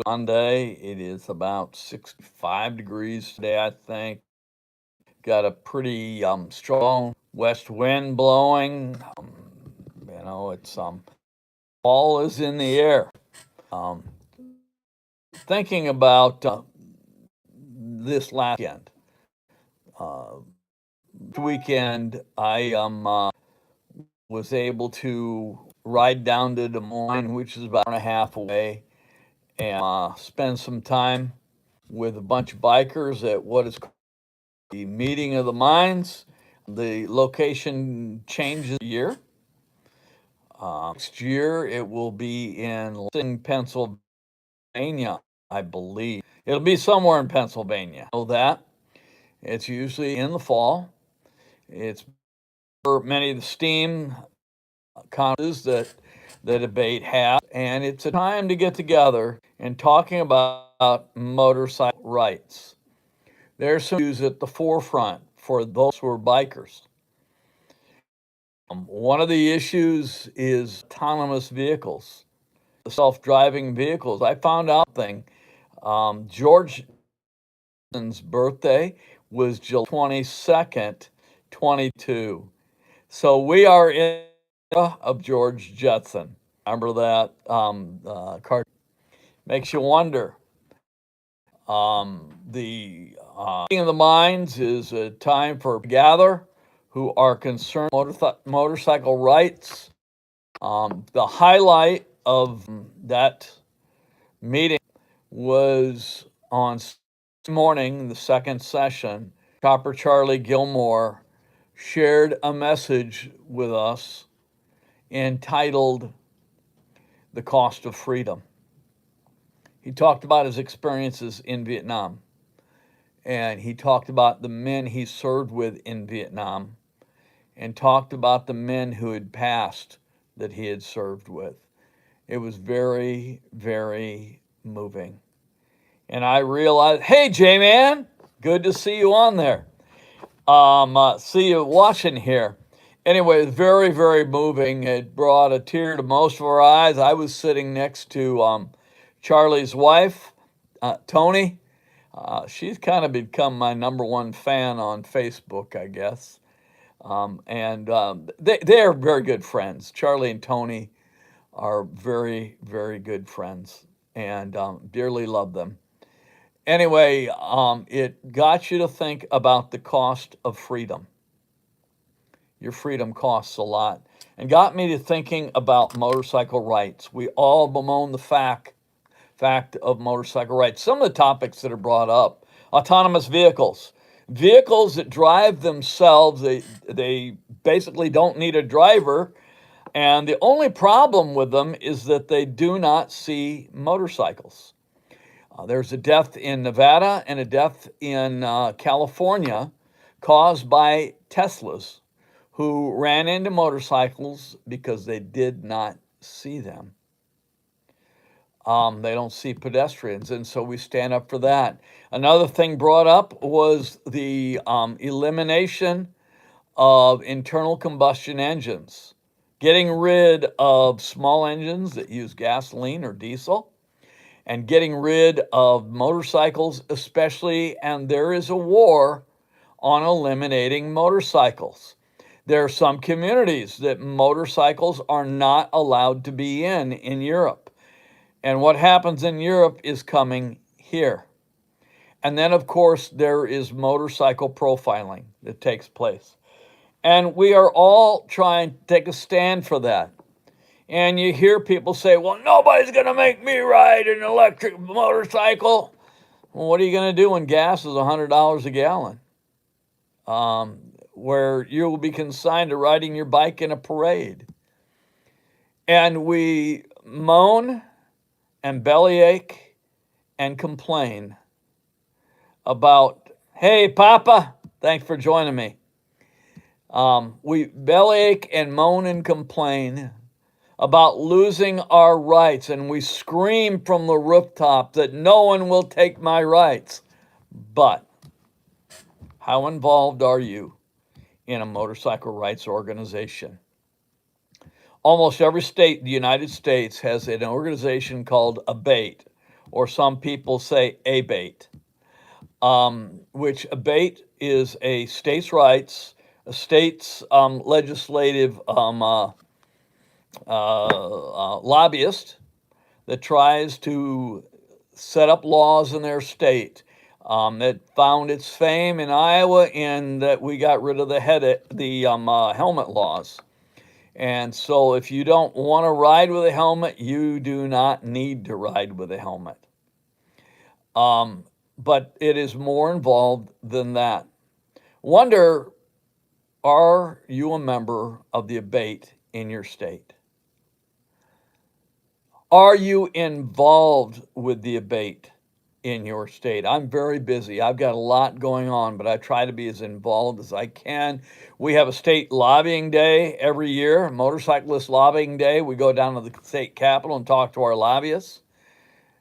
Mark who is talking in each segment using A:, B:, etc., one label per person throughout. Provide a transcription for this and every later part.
A: Monday. It is about 65 degrees today, I think. Got a pretty strong west wind blowing. It's fall is in the air. Um, Thinking about this last weekend. Uh, Weekend, I was able to ride down to Des Moines, which is about an hour and a half away, and spend some time with a bunch of bikers at what is called the Meeting of the Minds. The location changes every year. Next year, it will be in Lansing, Pennsylvania, I believe. It'll be somewhere in Pennsylvania. Know that. It's usually in the fall. It's for many of the STEAM conferences that the debate has, and it's a time to get together and talking about motorcycle rights. There's some issues at the forefront for those who are bikers. One of the issues is autonomous vehicles, the self-driving vehicles. I found out thing. George's birthday was July 22nd, 22. So we are in the era of George Jetson. Remember that cartoon? Makes you wonder. The Meeting of the Minds is a time for gather who are concerned motorcycle rights. The highlight of that meeting was on morning, the second session. Chopper Charlie Gilmore shared a message with us entitled The Cost of Freedom. He talked about his experiences in Vietnam, and he talked about the men he served with in Vietnam, and talked about the men who had passed that he had served with. It was very, very moving. And I realized, hey, J-Man, good to see you on there. See you watching here. Anyway, it was very, very moving. It brought a tear to most of our eyes. I was sitting next to Charlie's wife, Tony. She's kind of become my number one fan on Facebook, I guess. They are very good friends. Charlie and Tony are very, very good friends, and dearly love them. Anyway, it got you to think about the cost of freedom. Your freedom costs a lot, and got me to thinking about motorcycle rights. We all bemoan the fact of motorcycle rights. Some of the topics that are brought up: autonomous vehicles that drive themselves. They basically don't need a driver, and the only problem with them is that they do not see motorcycles. There's a death in Nevada and a death in California caused by Teslas who ran into motorcycles because they did not see them. They don't see pedestrians, and so we stand up for that. Another thing brought up was the elimination of internal combustion engines, getting rid of small engines that use gasoline or diesel, and getting rid of motorcycles, especially. And there is a war on eliminating motorcycles. There are some communities that motorcycles are not allowed to be in Europe. And what happens in Europe is coming here. And then, of course, there is motorcycle profiling that takes place. And we are all trying to take a stand for that. And you hear people say, well, nobody's going to make me ride an electric motorcycle. Well, what are you going to do when gas is $100 a gallon? Where you will be consigned to riding your bike in a parade. And we moan and bellyache and complain about, hey, Papa, thanks for joining me. We bellyache and moan and complain about losing our rights, and we scream from the rooftop that no one will take my rights. But how involved are you in a motorcycle rights organization? Almost every state in the United States has an organization called ABATE, or some people say ABATE, which ABATE is a states' rights, a state's legislative lobbyist that tries to set up laws in their state. That found its fame in Iowa in that we got rid of the helmet laws. And so if you don't want to ride with a helmet, you do not need to ride with a helmet. But it is more involved than that. Wonder, are you a member of the ABATE in your state? Are you involved with the ABATE in your state? I'm very busy. I've got a lot going on, but I try to be as involved as I can. We have a state lobbying day every year, motorcyclist lobbying day. We go down to the state capitol and talk to our lobbyists.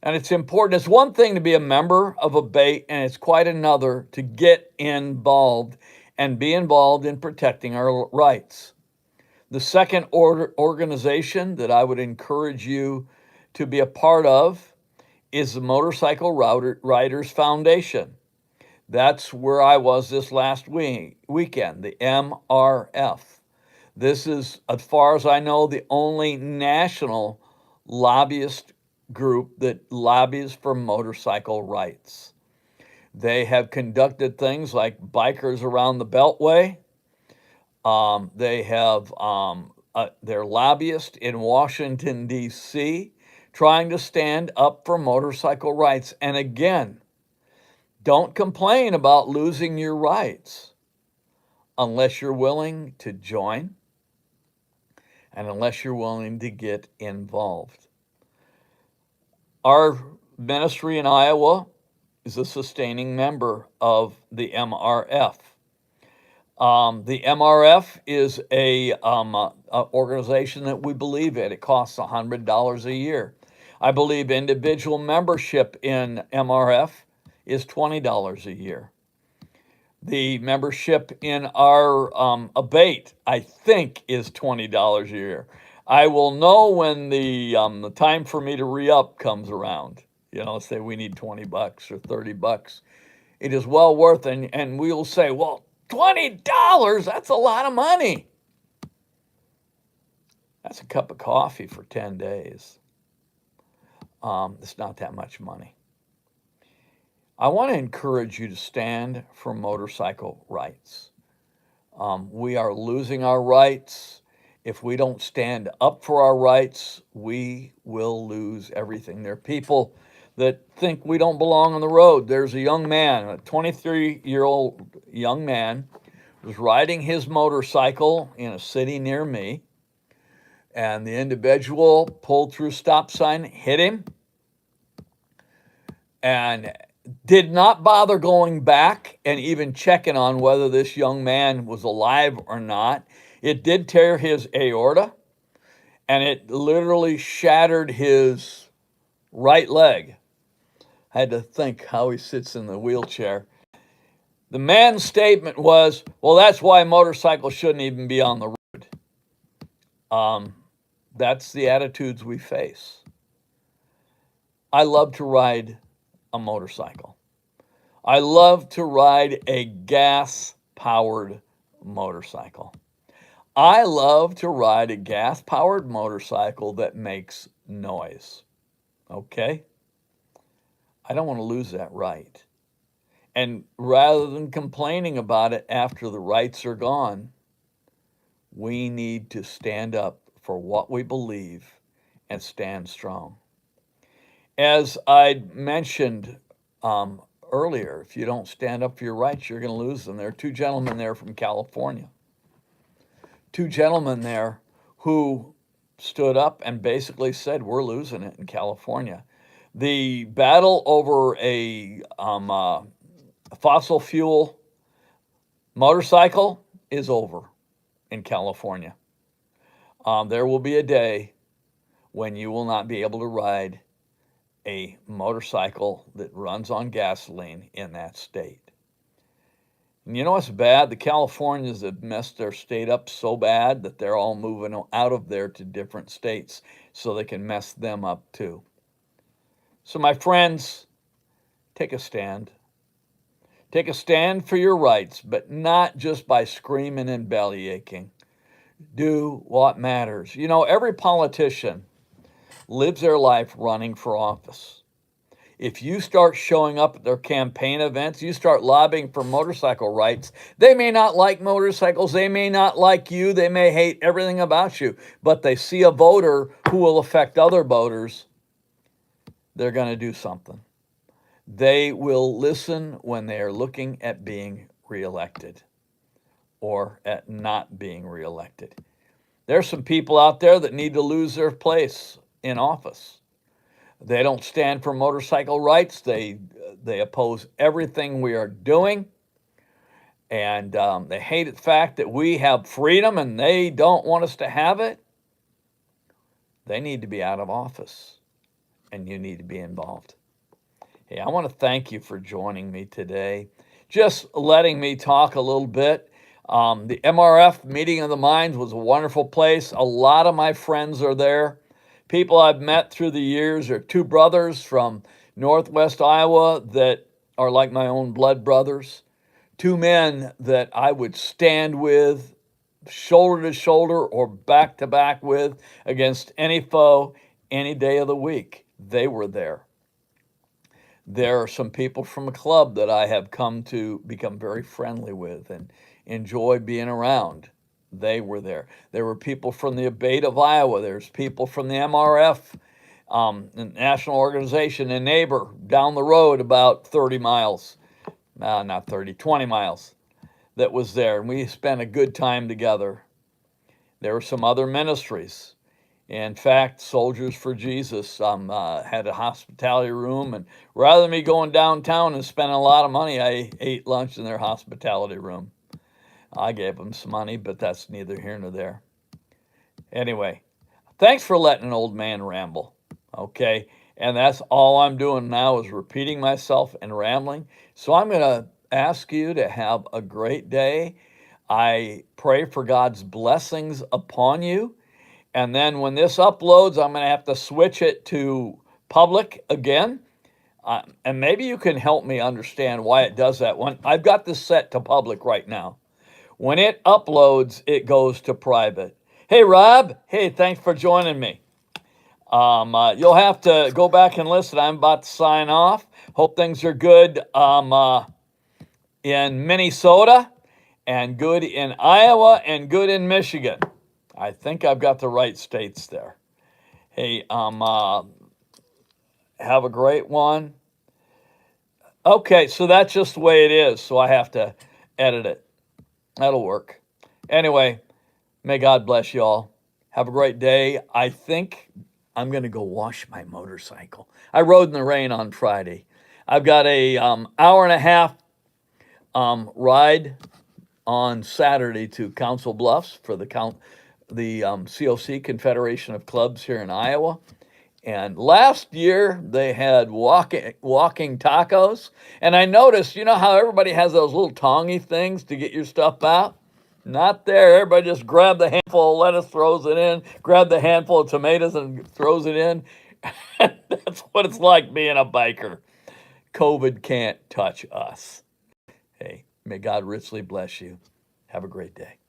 A: And it's important. It's one thing to be a member of ABATE, and it's quite another to get involved and be involved in protecting our rights. The second organization that I would encourage you to be a part of is the Motorcycle Riders Foundation. That's where I was this last weekend, the MRF. This is, as far as I know, the only national lobbyist group that lobbies for motorcycle rights. They have conducted things like Bikers Around the Beltway. They have their lobbyist in Washington, D.C., trying to stand up for motorcycle rights. And again, don't complain about losing your rights unless you're willing to join and unless you're willing to get involved. Our ministry in Iowa is a sustaining member of the MRF. The MRF is a organization that we believe in. It costs $100 a year. I believe individual membership in MRF is $20 a year. The membership in our ABATE, I think, is $20 a year. I will know when the time for me to re-up comes around. Say we need $20 or $30. It is well worth it, and we will say, well, $20, that's a lot of money. That's a cup of coffee for 10 days. It's not that much money. I want to encourage you to stand for motorcycle rights. We are losing our rights. If we don't stand up for our rights, we will lose everything. There are people that think we don't belong on the road. There's a young man, a 23-year-old young man, was riding his motorcycle in a city near me, and the individual pulled through stop sign, hit him, and did not bother going back and even checking on whether this young man was alive or not. It did tear his aorta, and it literally shattered his right leg. I had to think how he sits in the wheelchair. The man's statement was, well, that's why motorcycles shouldn't even be on the road. That's the attitudes we face. I love to ride a motorcycle. I love to ride a gas-powered motorcycle. I love to ride a gas-powered motorcycle that makes noise. Okay? I don't want to lose that right. And rather than complaining about it after the rights are gone, we need to stand up for what we believe and stand strong. As I mentioned earlier, if you don't stand up for your rights, you're going to lose them. There are two gentlemen there from California. Two gentlemen there who stood up and basically said, we're losing it in California. The battle over a fossil fuel motorcycle is over in California. There will be a day when you will not be able to ride a motorcycle that runs on gasoline in that state. And you know what's bad? The Californians have messed their state up so bad that they're all moving out of there to different states so they can mess them up too. So, my friends, take a stand. Take a stand for your rights, but not just by screaming and belly aching. Do what matters. You know, every politician lives their life running for office. If you start showing up at their campaign events, you start lobbying for motorcycle rights, they may not like motorcycles, they may not like you, they may hate everything about you, but they see a voter who will affect other voters, they're going to do something. They will listen when they are looking at being reelected or at not being reelected. There's some people out there that need to lose their place in office. They don't stand for motorcycle rights. They oppose everything we are doing. And they hate the fact that we have freedom and they don't want us to have it. They need to be out of office. And you need to be involved. Hey, I want to thank you for joining me today. Just letting me talk a little bit. The MRF Meeting of the Minds was a wonderful place. A lot of my friends are there. People I've met through the years are two brothers from Northwest Iowa that are like my own blood brothers. Two men that I would stand with, shoulder to shoulder or back to back with, against any foe, any day of the week. They were there. There are some people from a club that I have come to become very friendly with and enjoy being around. They were there. There were people from the Abate of Iowa. There's people from the MRF, national organization, a neighbor down the road about 30 miles, not 30, 20 miles, that was there. And we spent a good time together. There were some other ministries. In fact, Soldiers for Jesus had a hospitality room. And rather than me going downtown and spending a lot of money, I ate lunch in their hospitality room. I gave them some money, but that's neither here nor there. Anyway, thanks for letting an old man ramble, okay? And that's all I'm doing now is repeating myself and rambling. So I'm going to ask you to have a great day. I pray for God's blessings upon you. And then when this uploads, I'm going to have to switch it to public again. And maybe you can help me understand why it does that. When I've got this set to public right now. When it uploads, it goes to private. Hey, Rob. Hey, thanks for joining me. You'll have to go back and listen. I'm about to sign off. Hope things are good in Minnesota and good in Iowa and good in Michigan. I think I've got the right states there. Hey, have a great one. Okay, so that's just the way it is. So I have to edit it. That'll work. Anyway, may God bless you all. Have a great day. I think I'm going to go wash my motorcycle. I rode in the rain on Friday. I've got a hour and a half ride on Saturday to Council Bluffs for the COC, Confederation of Clubs here in Iowa. And last year they had walking tacos. And I noticed, you know how everybody has those little tongy things to get your stuff out? Not there. Everybody just grab the handful of lettuce, throws it in, grab the handful of tomatoes and throws it in. That's what it's like being a biker. COVID can't touch us. Hey, may God richly bless you. Have a great day.